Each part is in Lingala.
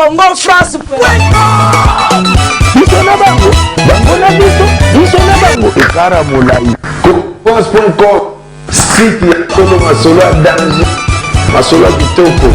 congofrance.com. France.com, site ya solo masolo ya danger, masolo ya kitoko.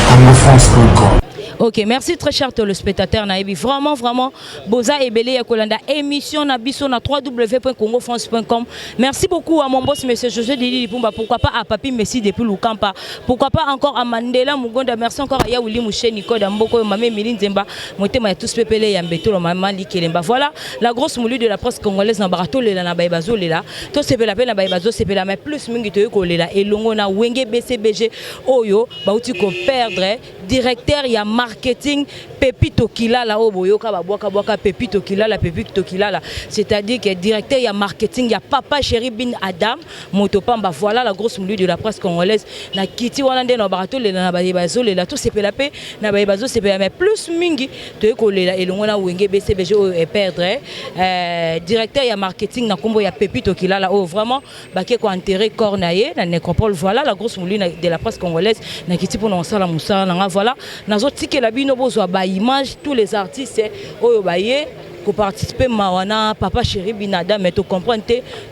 Congofrance.com. Ok, merci très cher téléspectateur Naïbi. Vraiment, Boza et Belé Yakolanda. Émission Nabiso na www.congofrance.com. Merci beaucoup à mon boss, monsieur José Didi Lipumba. Pourquoi pas à Papi Messi depuis Lukampa. Pourquoi pas encore à Mandela Mugonda. Merci encore à Yaouli Mouché, Nico Damboko, Mamé Miline Zemba. Montema et tous Pépélé Yambeto, Maman Likelemba. Voilà la grosse moulue de la presse congolaise dans Barato, Lela Nabaïbazo, Lela. Tout c'est la peine Nabaïbazo, c'est la mais plus Mungito Lela. Et Longona Wenge BCBG Oyo, Bauti ko perdre. Directeur, il y a marketing Pepito Kilala Oboyoka Babwaka Pepito Kilala. C'est-à-dire que directeur, il y a marketing, il y a Papa Chéri Bin Adam Motopamba. Voilà la grosse moulue de la presse congolaise. Na Kiti Wanande na Barato le na Baïbazo le la tout c'est la paix na Baïbazo c'est mais plus mingi te ko le la elongona wenge BCBG et perdre directeur, il y a marketing na kombo ya Pepito Kilala oh vraiment baké ko enterrer cornaye na nécropole. Voilà la grosse moulue de la presse congolaise na Kiti pour non sala moussa na voilà nazo tike la bino bozwa ba image tous les artistes oyo baye ko participer mawana Papa Chéri Binada mais tu comprends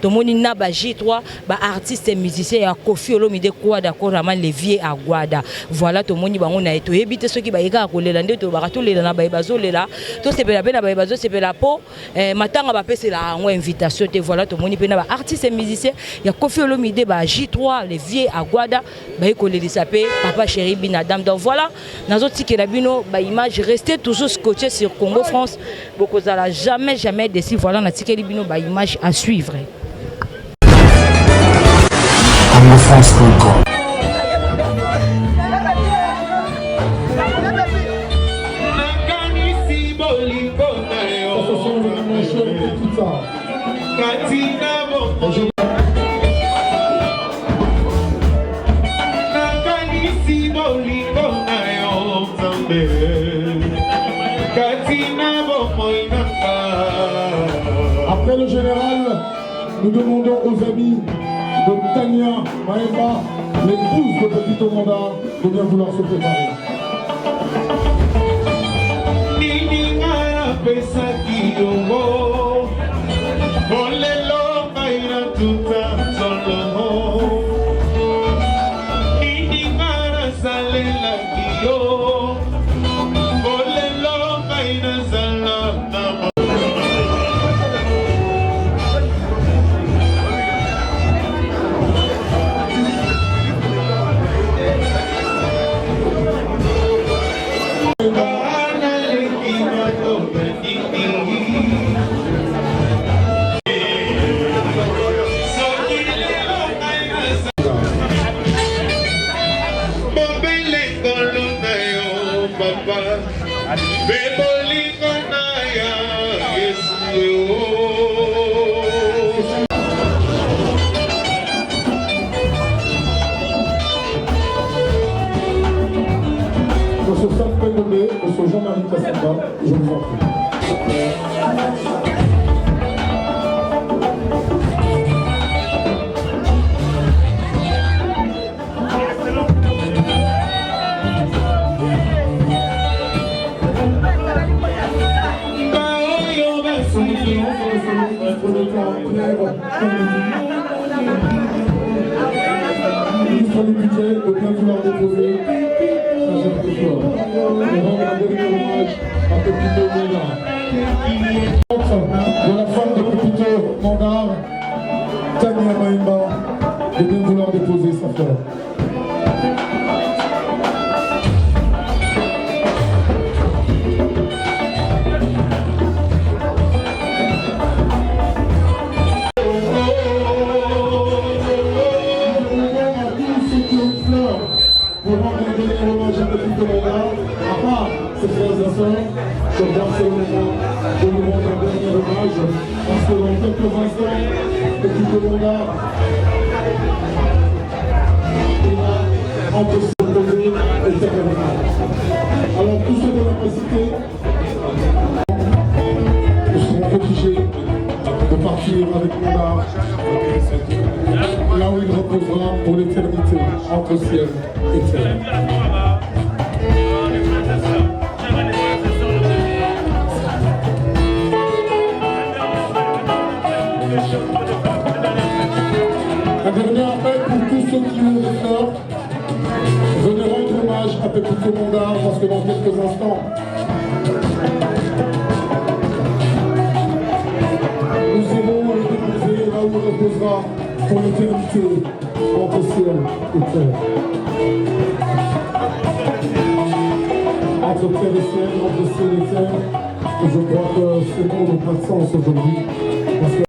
to moni na ba J3 ba artiste et musicien ya Kofi Olomide quoi d'accord Raman Levier à Guada. Voilà to moni bango na eto ebite ceux qui ba yeka ko lela nde to ba to lela na ba bazo lela to c'est la peine na ba bazo c'est la peau matanga ba pese la ngo invitation te voilà to moni pena ba artiste et musicien ya Kofi Olomide ba J3 Levier à Guada ba ko lelisa pe Papa Chéri Binada. Donc voilà nazo tike la bino ba image restez toujours scotché sur Congo France beaucoup jamais déçu. Voilà on a ticket libino ba image à suivre. Congofrance.com. Après le général, nous demandons aux amis de Tania Maëva, l'épouse de Petit Omanda, de bien vouloir se préparer. Monsieur Sam Pendomé, Monsieur Jean-Marie Kassamba, je vous en prie. Ministre du budget de bien vouloir déposer sa chef de corps. On rend un dernier hommage à Pepito Mandar. De la femme de Pepito Mandar, Tania Maïmba, de bien vouloir déposer sa fleur. Pour rendre un dernier hommage à Pepito Mandar, à part ses frères et sœurs, je regarde ce moment de lui rendre un dernier hommage, parce que dans quelques instants, Pepito Mandar est là, entre se poser éternellement. Alors tous ceux de la cité seront obligés de partir avec Mandar, là où il reposera pour l'éternité, entre ciel et terre. peu tout le monde parce que dans quelques instants, nous irons le déposer là où il reposera pour l'éternité entre ciel et terre. Entre terre et ciel, entre ciel et terre. Et je crois que ce monde n'a pas de sens aujourd'hui. Parce que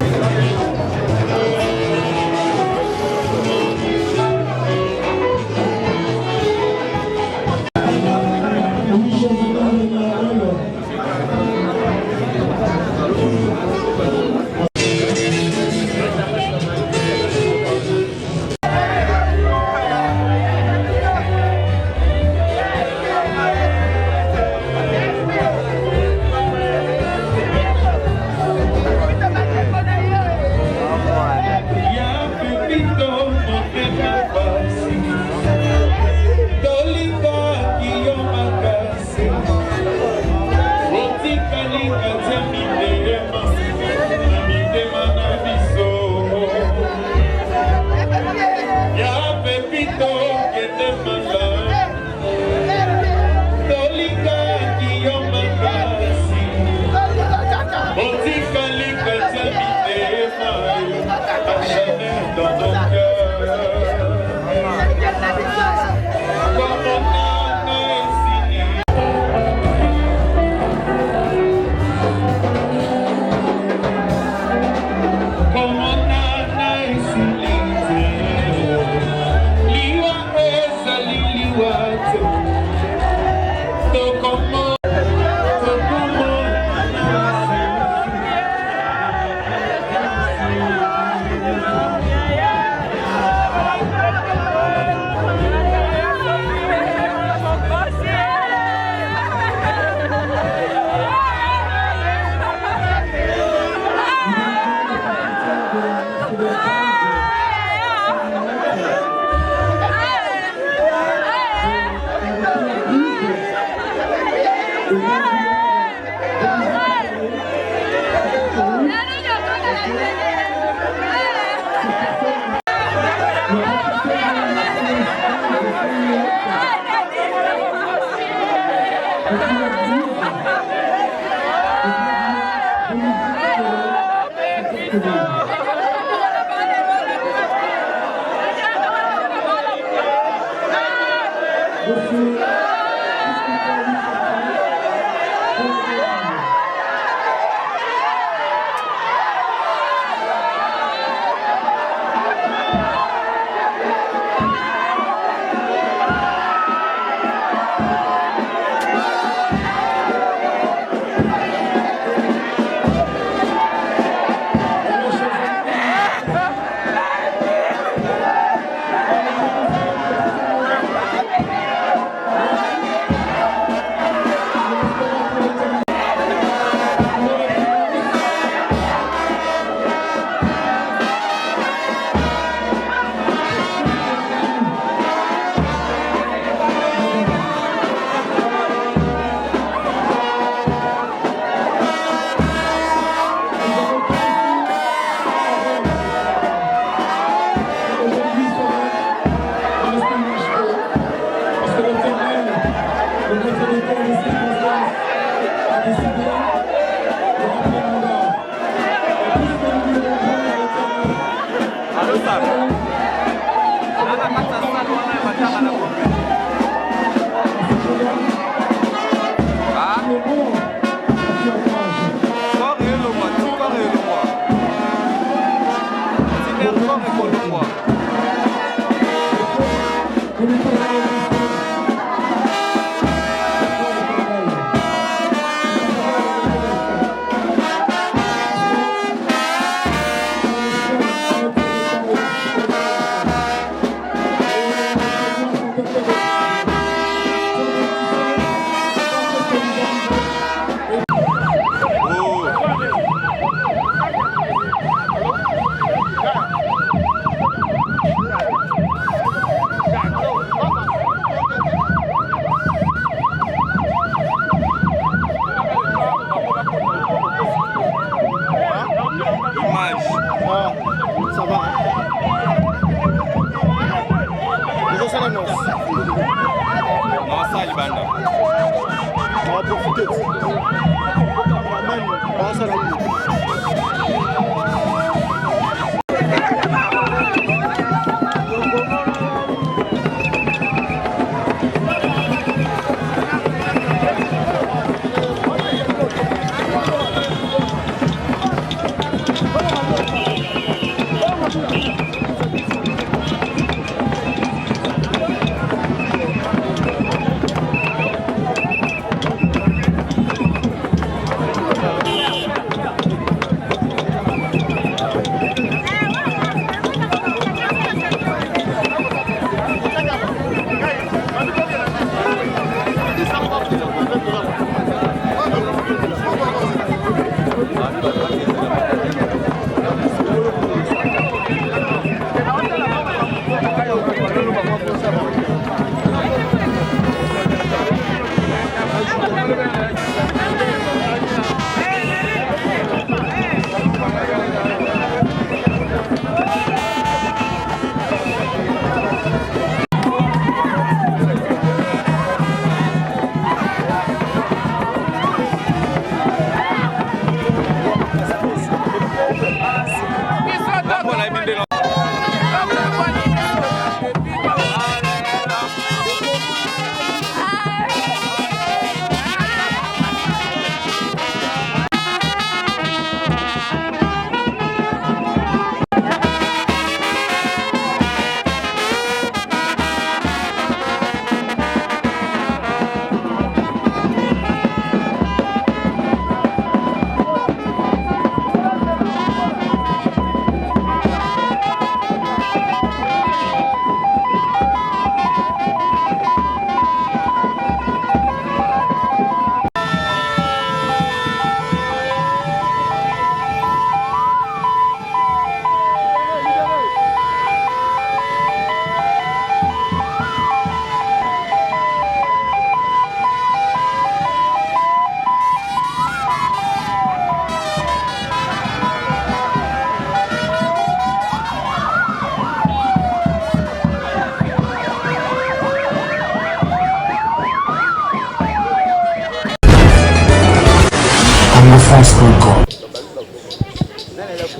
Nossa,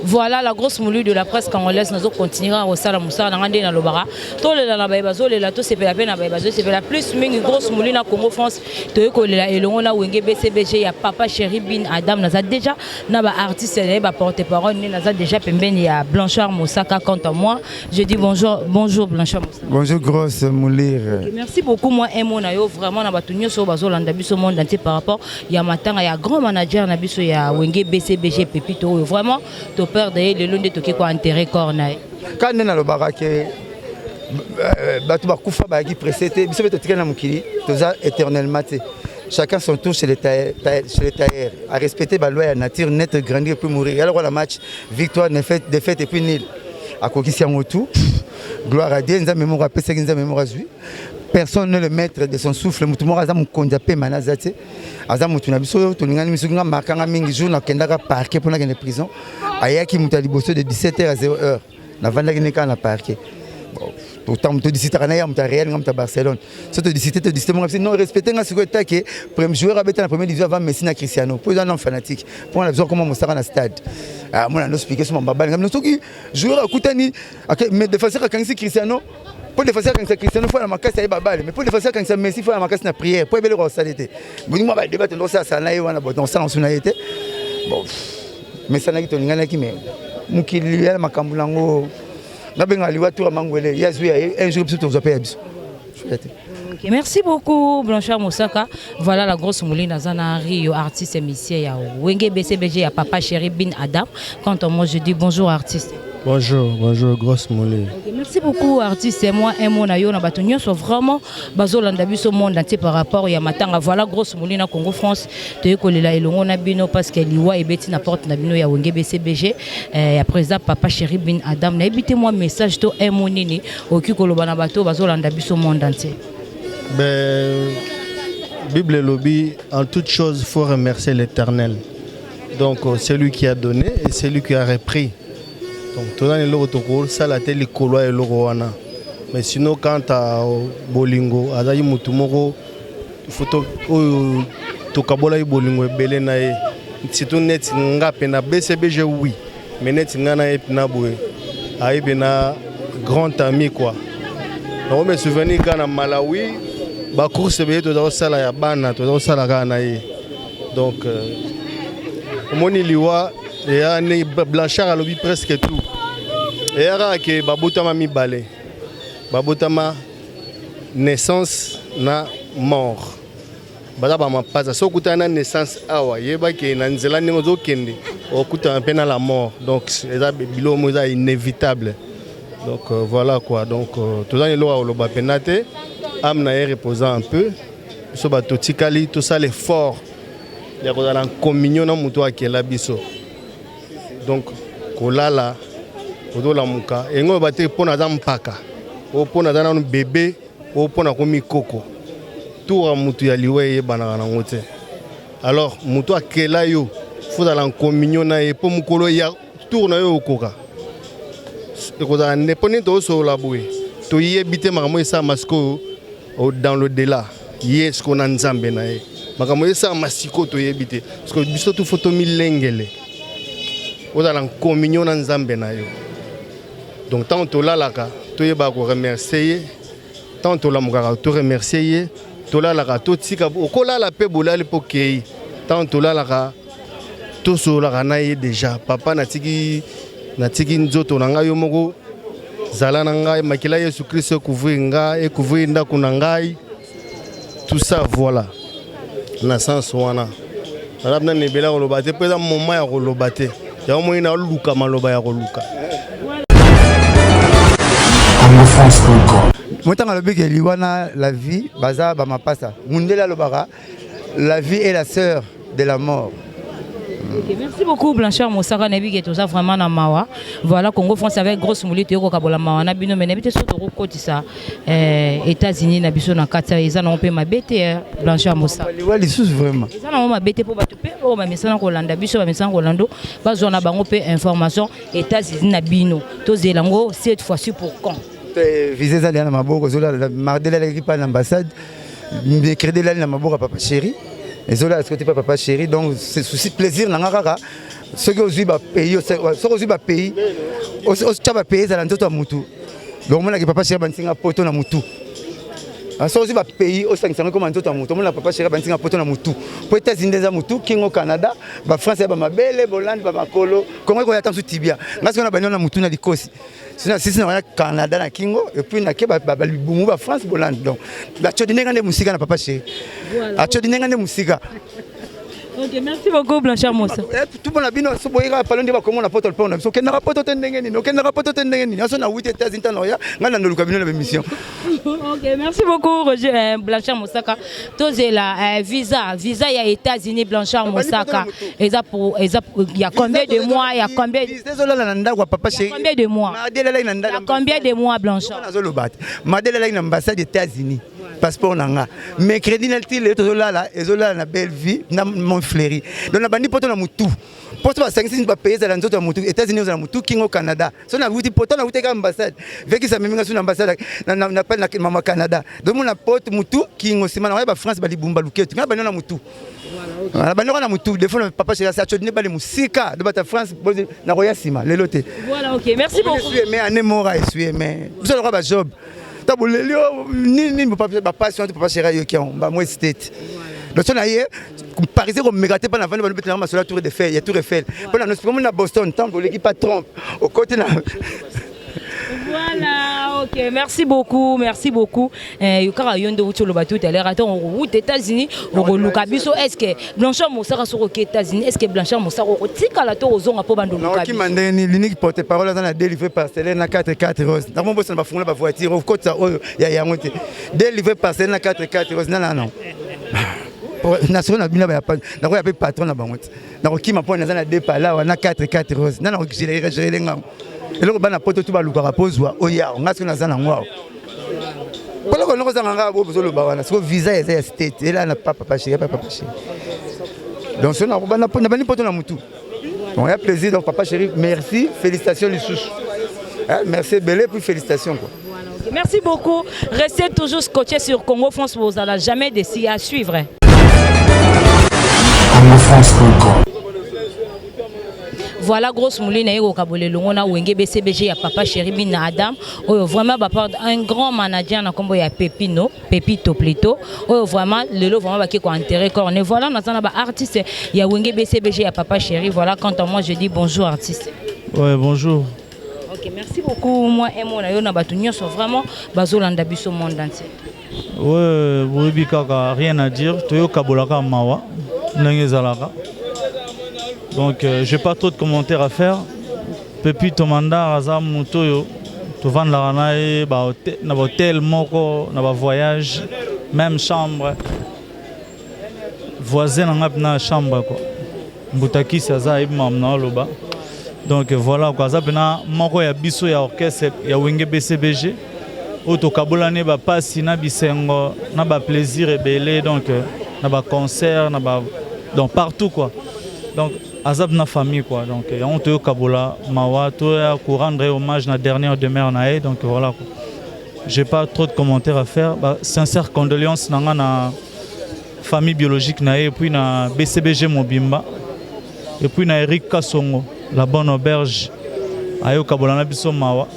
Voilà la grosse moulue de la presse congolaise. Nous continuerons au Salam Moussa dans Andé dans le Bara. Tous les la baïbazo, les latos, c'est la peine à baïbazo, c'est la plus mingi grosse moulue na Congo France. Te ko la elongo na wenge BCBG ya papa chéri bin Adam naza déjà na ba artiste né ba porte-parole ni naza déjà pembeni ya Blanchard Moussaka quant à moi. Je dis bonjour Blanchard Moussaka. Bonjour grosse moulure. Okay, merci beaucoup moi Emo na yo vraiment na batunyo so bazo landa biso monde entier par rapport ya matanga ya grand manager na biso ya wenge BCBG Pepito vraiment to perdre le long de toke ko intérêt corner. Quand na lo barake batu ba kufa ba ki précédé biso beto tikana mukili toza éternellement té. Chacun son tour chez les tailleurs, à respecter la loi, la nature, naître, grandir, puis mourir. Alors la match, victoire, défaite et puis nul. À quoi qu'il s'y en tout, gloire à Dieu, nous avons mémoire à Pessé, nous avons mémoire à Zui. Personne n'est le maître de son souffle. Nous avons un condamné manazate. Azam mutunabiso, tuningani misugunga markanga mingi jour na kendaka parquet pour la prison. Ayaki mutaliboso de 17h à 0h. Na vandaki neka na parquet. Autant te disiter à Naya, Réal, à Barcelone. Si tu disiter, non, respecter un secrétaire qui est premier joueur à la première division avant Messina Cristiano. Pour un fanatique. Pour un besoin comment on sera dans le stade. Moi, on a expliqué sur mon babal. Nous sommes joueurs à Koutani, mais défenseur à Kansi Cristiano. Pour défenseur à Kansi Cristiano, il faut la marquer à Babal. Mais pour défenseur à Kansi Messi, il faut la marquer à la prière. Pour élever le rosalité. Vous dites, moi, je vais débattre dans ça, ça n'a pas dans ça, on s'en a été. Bon, mais ça n'a pas été qui mais. Moukili, Makambulango. Merci beaucoup Blanchard Moussaka. Voilà la grosse mouline à Zanari, artiste émissaire à Wenge BCBG à papa chéri bin Adam. Quand moi je dis bonjour artiste. Bonjour grosse mouline. Okay, merci beaucoup artiste et moi un mot na yo na batonyo so vraiment bazolanda biso monde entier par rapport ya matanga. Voilà grosse mouline na Congo France te kolela elongo na bino parce que liwa et beti na porte na bino ya Wenge BCBG après ça papa chéri bin Adam na ebité moi message to un mot nini okikoloba na bato bazolanda biso monde entier. Ben Bible lobby en toute chose il faut remercier l'Éternel. Donc c'est lui qui a donné et c'est lui qui a repris. Donc tout le monde ça la télé coloa et l'oroana. Mais sinon quand à Bolingo, Azayi Mutumoro, photo to kabola ibolingo ebele na ye surtout net nga pena BCBG oui mais net nga na epna boye aibe na grand ami quoi. On me souvenir quand na Malawi ba course be to da sala ya bana to da sala kana ye donc moni liwa ya ne Blanchard a lobi presque tout et ara ke babutama mi balé babutama naissance na mort bada ba mapaza so kutana naissance awa yeba ke na nzela ningo zo kende okuta pe na la mort donc eza bilo mo eza inévitable donc voilà quoi donc tout ça lo lo ba penate amna reposant un peu so ba totikali tout ça l'effort ya ko dans communion na muto akela biso donc kolala odola muka engo ba te pona za mpaka o pona za na bébé o pona ko mikoko tout à mutu ya liwe bana na ngote alors mutu akela yo faut dans communion na e po mukolo ya tour na yo okoka ko za ne poni to so la boue to yebite makamo esa masko dans le delà yes ko na nzambe na e makamo esa masiko to yebite parce que biso tu photo milengele o dans communion na nzambe na yo donc tant to la laka to yeba ko remercier tant to la mukaka to remercier tola la to tika okola la pe bolali pokei tant tola la to so la na ye déjà papa na tiki nzoto na ngai yo moko zala na ngai makila Yesu Christ couvrir ngai et couvrir ndako na ngai tout ça voilà na sens wana rabna ne bela ko lobate pe za moment ya ko lobate ya mo ina luka maloba ya ko luka Montanga lobi ke liwana la vie baza ba mapasa mundela lobara la vie est la sœur de la mort. Okay, merci beaucoup Blanchard Moussaka Nebi qui est tout ça vraiment na mawa. Voilà Congo France avec grosse moulite yo kabola mawa na bino mais nebite so to kotisa États-Unis na biso na kata eza na pe mabete Blanchard Moussaka. Liwa lisusu vraiment. Eza na mabete po batu pe o ba mesana ko landa biso ba mesana ko lando bazo na bango pe information États-Unis na bino to zelango cette fois-ci pour quand visé ça na maboko zola mardela la équipe à l'ambassade mercredi là na maboko papa chéri et zola est-ce que tu papa chéri donc c'est souci plaisir na ngaka ce que ozu ba pays ce que ozu ba pays o tchaba pays za nzoto mutu donc mona que papa chéri bantinga poto na mutu so ozu ba pays o sangisa comme nzoto mutu mona papa chéri bantinga poto na mutu po États-Unis za mutu kingo Canada ba France ba mabele Hollande ba makolo Congo ko ya tansu tibia ngasi na banyo na mutu na likosi sinon si na Canada na kingo et puis na ke ba bumu ba France Hollande donc la chodinenga ne musika na papa chéri a chodinenga ne musika. Ok, merci beaucoup Blanchard Moussa. Tout le monde a bien so boyira palonde ba komo na poto le pona so ke na rapoto tendengeni no ke na rapoto tendengeni aso na 8 États-Unis tanoya ngana no lukabino na émission. Ok, merci beaucoup Roger Blanchard Moussaka. Tozela visa ya États-Unis Blanchard Moussaka. Il y a combien de mois, il y a combien de mois? Combien de mois Blanchard? Madela la ambassade des États-Unis. Passeport nanga mais crédit naltile tozola ezola na belle vie na mon fléri donc na bandi poto na mutu poto ba 5 ba payer za nzoto mutu États-Unis za mutu kingo Canada so na wuti poto na wuti ka ambassade veki sa meminga sur ambassade na pa na mama Canada donc mon poto mutu kingo sima na ba France ba libumba luketu na banana mutu voilà banana na mutu des fois papa chez ça chodine ba le musika de bata France na roya sima lelote voilà ok merci beaucoup mais anemora essuie mais vous allez avoir job tabolelio ni papa passion papa chéri yo qui on ba moi state donc on a hier parisien comme mégaté pas na vendre ba betela sur la tour Eiffel il y a tour Eiffel pendant nous comme na Boston tant que l'équipe pas trompe au côté na voilà ok merci beaucoup yokara yondo uti loba tout à l'heure attends aux États-Unis au luka biso est-ce que Blanchard Moussaka sur aux États-Unis est-ce que Blanchard Moussaka au tika la to ozonga po bando luka non qui mandeni l'unique porte-parole dans la délivré par Selena 44 Rose dans mon boss na ba fungula ba voiture au côté ya yangote délivré par Selena 44 Rose non national bina ba pa na ko ya pe patron na bangote na ko kima po na za na depa la na 44 Rose na ko gérer ngam et là bana poto tout ba luka rapozwa oya ngasi na za na ngwa Polo ko noko za nganga bo bozolo ba wana so visa ya state et là na papa chéri donc ça na bana bani poto na mutu on a plaisir donc papa chéri merci félicitations les sous merci belé puis félicitations quoi. Merci beaucoup. Restez toujours scotché sur Congo France, vous n'allez jamais décider à suivre. Voilà, grosse mouline et au Kabole Longona ou BCBG à Papa Chéri Bin Adam. Vraiment, un grand manager na combo ya Pepito plutôt. Vraiment, le lot vraiment qui est enterré corné. Voilà, nous avons un artiste il y a Wenge BCBG à Papa Chéri. Voilà, quant à moi, je dis bonjour artiste. Ouais, bonjour. Ok, merci beaucoup. Moi et mon ayo na batunyo sont vraiment bazolanda biso monde entier. Ouais, oui, rien à dire. Toyo Kabolaka Mawa, Nangezalaka. Donc, je n'ai pas trop de commentaires à faire. Pepi Tomanda, Azam, Moutoyo, tu vends la ranaï, na hôtel, moko, na voyage, même chambre. Voisin na chambre quoi. Mbutaki saza ibmamna loba. Donc voilà quoi, ça bena moko ya biso ya orchestre ya Wenge BCBG. Auto kabolane ba passe na bisengo, na ba plaisir ebelé donc na ba concert, na ba donc partout quoi. Donc Azab na famille quoi, donc on te Kabola Mawa, pour rendre hommage à la dernière demeure nae, donc voilà quoi. J'ai pas trop de commentaires à faire. Sincère condoléances à la famille biologique nae, et puis na BCBG Mobimba, et puis na Eric Kassongo, la bonne auberge, ayo Kabola na biso Mawa.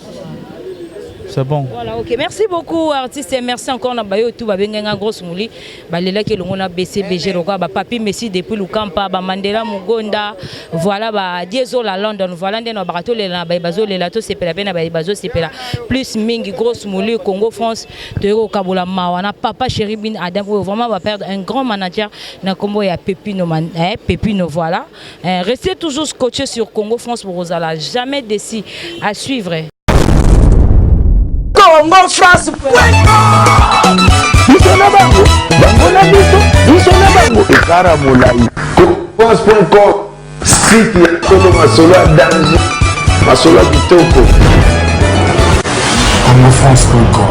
C'est bon. Voilà, ok. Merci beaucoup, artiste. Merci encore. On a baillé tout. Babenga grosse mouli. Balela qui l'on a BCBG. Ba papi Messi depuis Lukampa. Ba Mandela Mugonda. Voilà. Ba Diesel à London. Voilà. Ndeno barato le la bazo le la to c'est pela pena bazo c'est pela. Plus Mingi grosse mouli Congo France. Tero Kabola Mawana. Papa Chéri Bin Adam. Vraiment va perdre un grand manager. Na Combo ya Pepino Pepino voilà. Restez toujours scotché sur Congo France pour vous allez jamais décider à suivre. Congo France France.com site ya Kolo Masolo danger Masolo kitoko Congo France.com